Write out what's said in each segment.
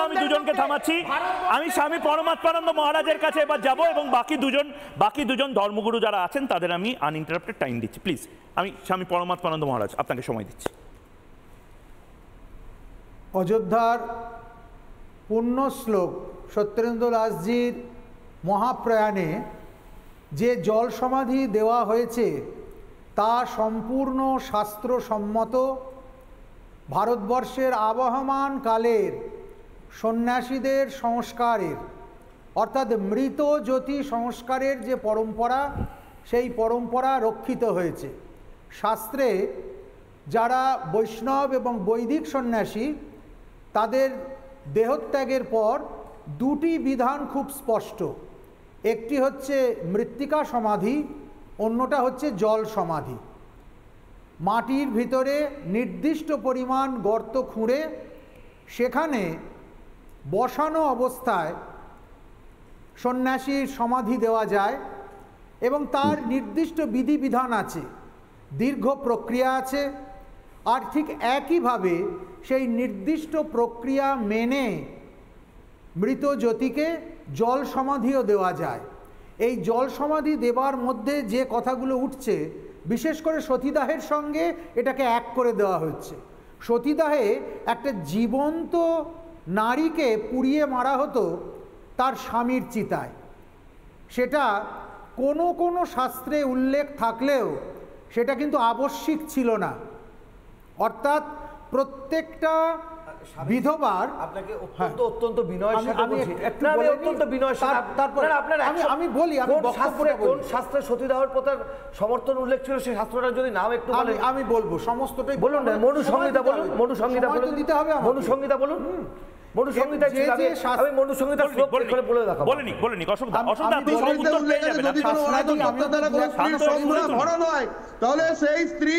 আমি দুজনকে থামাচ্ছি। আমি স্বামী পরমাত্মানন্দ মহারাজের কাছে এবার যাব এবং বাকি দুজন ধর্মগুরু যারা আছেন তাদের আমি আনইন্টারাপ্টেড টাইম দিচ্ছি। প্লিজ, আমি স্বামী পরমাত্মানন্দ মহারাজ আপনাকে সময় দিচ্ছি। অযোধ্যার পুণ্য শ্লোক সত্যেন্দ্র দাসজির মহাপ্রয়াণে যে জল সমাধি দেওয়া হয়েছে তা সম্পূর্ণ শাস্ত্রসম্মত। ভারতবর্ষের আবহমান কালের সন্ন্যাসীদের সংস্কারের অর্থাৎ মৃত জ্যোতি সংস্কারের যে পরম্পরা, সেই পরম্পরা রক্ষিত হয়েছে। শাস্ত্রে যারা বৈষ্ণব এবং বৈদিক সন্ন্যাসী তাদের দেহত্যাগের পর দুটি বিধান খুব স্পষ্ট। একটি হচ্ছে মৃত্তিকা সমাধি, অন্যটা হচ্ছে জল সমাধি। মাটির ভিতরে নির্দিষ্ট পরিমাণ গর্ত খুঁড়ে সেখানে বসানো অবস্থায় সন্ন্যাসীর সমাধি দেওয়া যায় এবং তার নির্দিষ্ট বিধিবিধান আছে, দীর্ঘ প্রক্রিয়া আছে। আর ঠিক একইভাবে সেই নির্দিষ্ট প্রক্রিয়া মেনে মৃত জ্যোতিকে জল সমাধিও দেওয়া যায়। এই জল সমাধি দেবার মধ্যে যে কথাগুলো উঠছে, বিশেষ করে সতীদাহের সঙ্গে এটাকে এক করে দেওয়া হচ্ছে। সতীদাহে একটা জীবন্ত নারীকে পুড়িয়ে মারা হতো তার স্বামীর চিতায়। সেটা কোনো কোনো শাস্ত্রে উল্লেখ থাকলেও সেটা কিন্তু আবশ্যিক ছিল না। অর্থাৎ প্রত্যেকটা বিধবার আপনাকে অত্যন্ত বিনয়ের সাথে বলছি, আমি বলি কোন শাস্ত্রে সতীদাহর প্রথার সমর্থন উল্লেখ ছিল সেই শাস্ত্রটা যদি নাম একটু বলেন। আমি বলবো, সমস্তটাই বলুন না। মনুসংহিতা বলুন, মনুসংহিতা বলুন, দিতে হবে। মনুসংহিতা বলুন, মনুসংহিতা আমি মনুসংহিতা শ্লোক করে বলে দেখাবো। বলেনি অসুবিধা আপনি সব উত্তর পেয়ে যাবেন। যদি কোনো অনাদি হত্যা দ্বারা কোনো স্ত্রীর সংসার ভরণ হয় তাহলে সেই স্ত্রী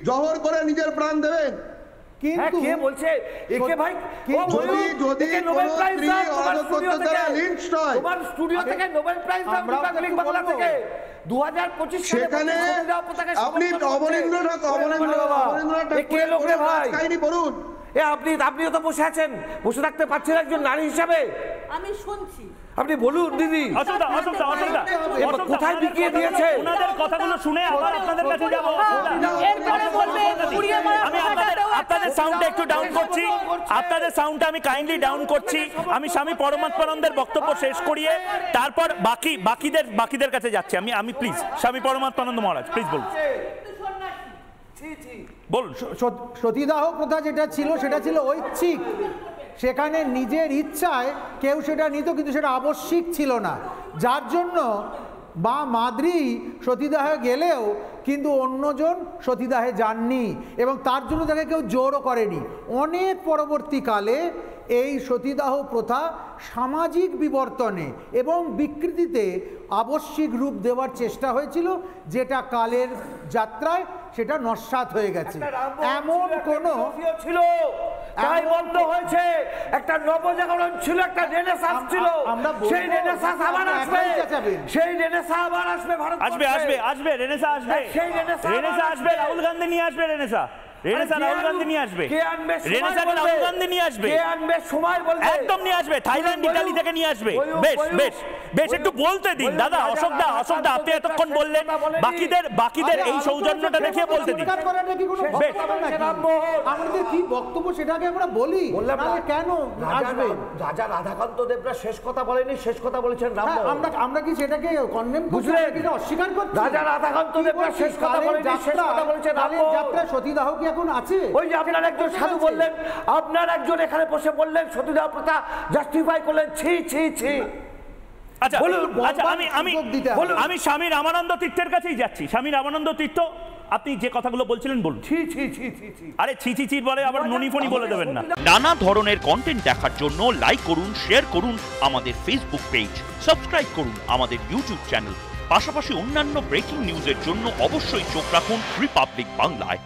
জহর করে নিজের প্রাণ দেবেন। কিন্তু কে বলছে একে ভাই? যদি নোবেল প্রাইজ দাও তোমার স্টুডিও থেকে নোবেল প্রাইজ দাও রিপাবলিক বাংলা থেকে 2025 সেখানে আপনি অবনীন্দ্রনাথ কে লোক রে ভাই কাহিনী পড়ুন। আপনিও তো বসে আছেন, বসে থাকতে পারছেন একজন নারী হিসাবে। আমি শুনছি, আপনি বলুন দিদি। কোথায় বিকিয়ে দিয়েছে? ওনাদের কথাগুলো শুনে আবার আপনাদের কাছে যাব। আমি আপনাদের সাউন্ডটা একটু ডাউন করছি, আপনাদের সাউন্ডটা আমি কাইন্ডলি ডাউন করছি। আমি স্বামী পরমাত্মানন্দের বক্তব্য শেষ করিয়ে তারপর বাকিদের কাছে যাচ্ছি। আমি প্লিজ স্বামী পরমাত্মানন্দ মহারাজ প্লিজ বলুন। বলুন। সতীদাহ প্রথা যেটা ছিল সেটা ছিল ঐচ্ছিক। সেখানে নিজের ইচ্ছায় কেউ সেটা নিত, কিন্তু সেটা আবশ্যিক ছিল না। যার জন্য বা মাদ্রি সতীদাহে গেলেও কিন্তু অন্যজন সতীদাহে যাননি এবং তার জন্য তাকে কেউ জোরও করেনি। অনেক পরবর্তীকালে এই সতীদাহ প্রথা সামাজিক বিবর্তনে এবং বিকৃতিতে আবশ্যিক রূপ দেওয়ার চেষ্টা হয়েছিল, যেটা কালের যাত্রায় সেটা নস্যাৎ হয়ে গেছে। এমন কোনো ছিল তাই বন্ধ হয়েছে, একটা নবজাগরণ ছিল, একটা রেনেসাঁস ছিল। সেই রেনেসাঁস আবার আসবে, সেই রেনেসাঁস আবার আসবে। ভারত আসবে রেনেসাঁ আসবে, সেই রেনেসাঁ আসবে। রাহুল গান্ধী নিয়ে আসবে রেনেসাঁ। রাহুল গান্ধী নিয়ে আসবে। রাহুল গান্ধী নিয়ে আসবে, সময় বলবে একদম নিয়ে আসবে। থাইল্যান্ড ইতালি থেকে নিয়ে আসবে। বেশ একটু বলতে দিন দাদা। অশোকদা আপনি এতক্ষণ বললেন, বাকিদের এই সৌজন্যটা দেখিয়ে বলতে দিন। আমাদের কি বক্তব্য সেটাকে আমরা বলি। কেন আসবে? রাজা রাধাকান্ত দেবরা শেষ কথা বলেনি, শেষ কথা বলেছেন রামমোহন। আমরা কি সেটাকে কন্ডেম করছি, অস্বীকার করছি? রাজা রাধাকান্ত দেবরা শেষ কথা বলেনি, শেষ কথা বলেছেন রামমোহন। যাত্রা সতীদাহ কি এখন আছে? ওই যে আপনার একজন সাধু বললেন, আপনার একজন এখানে বসে বললেন সতীদাহ প্রথা জাস্টিফাই করলেন। ছি ছি ছি। আচ্ছা আমি স্বামী রামানন্দ তীর্থের কাছেই যাচ্ছি। স্বামী রামানন্দ তীর্থ, আপনি যে কথাগুলো বলছিলেন বলুন। আরে ছি বলে আবার ননি ফনি বলে দেবেন না। নানা ধরনের কন্টেন্ট দেখার জন্য লাইক করুন, শেয়ার করুন আমাদের ফেসবুক পেজ, সাবস্ক্রাইব করুন আমাদের ইউটিউব চ্যানেল। পাশাপাশি অন্যান্য ব্রেকিং নিউজের জন্য অবশ্যই চোখ রাখুন রিপাবলিক বাংলায়।